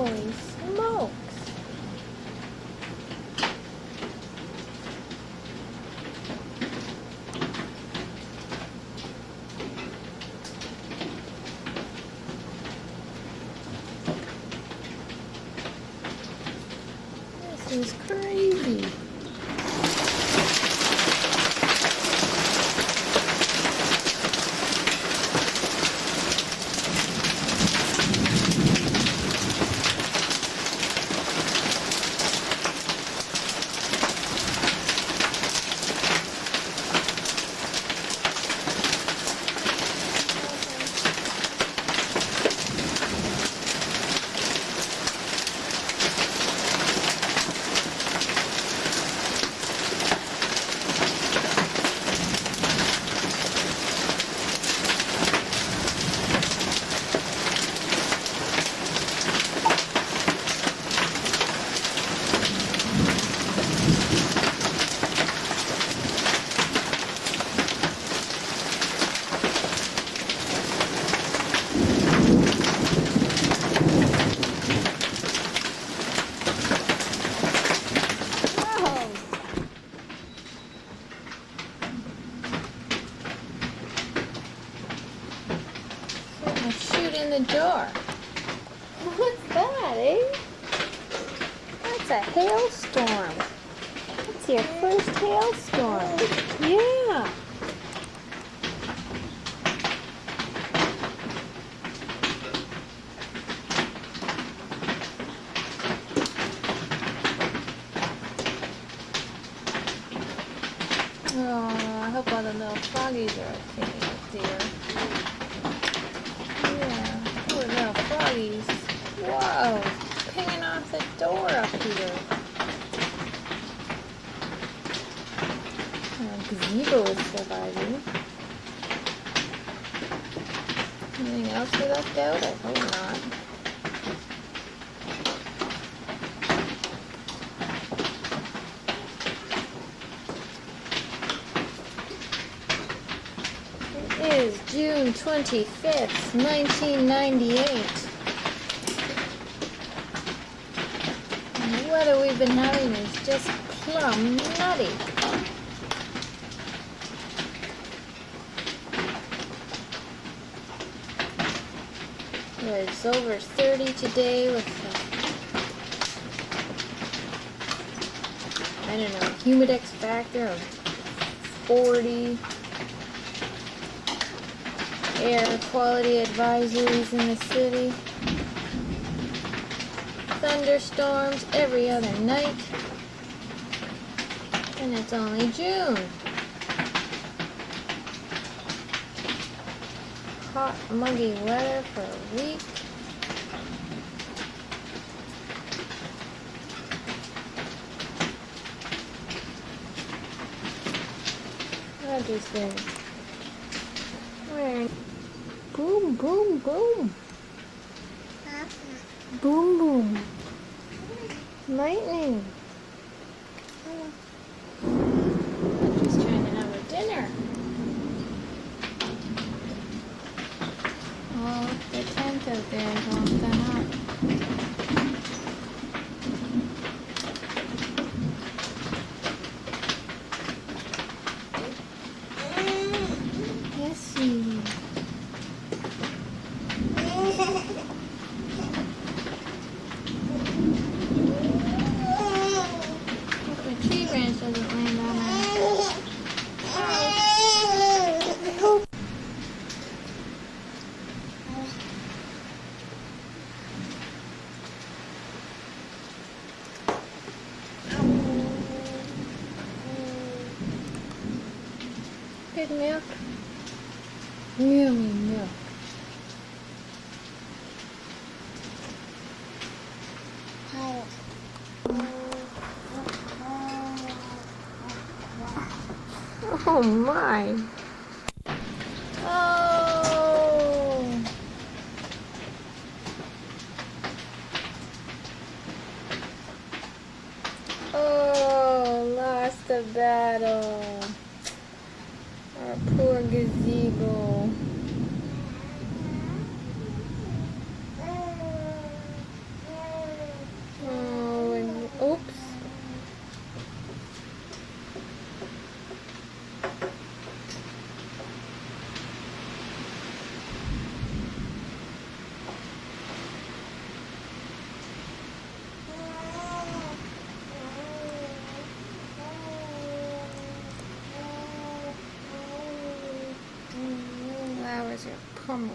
Holy smokes! This is crazy. Shoot in the jar. What's that, eh? That's a hailstorm. That's your first hailstorm. Yeah. Oh, I hope all the little froggies are okay up there. Yeah, poor little froggies. Whoa, pinging off the door up here. Gazebo is surviving. Anything else we left out? I hope not. It is June 25th, 1998. And the weather we've been having is just plumb nutty. It's over 30 today with, I don't know, humidex factor of 40. Air quality advisories in the city. Thunderstorms every other night. And it's only June. Hot, muggy weather for a week. I've just been wearing boom, boom, boom. Boom, boom. Lightning. I'm just trying to have a dinner. Oh, the tent out there is all done up. Yes, sweetie. Hope my tree branch doesn't land on her. Good milk. Yummy milk. Oh my. Oh. Oh, lost the battle. Our poor gazebo. Come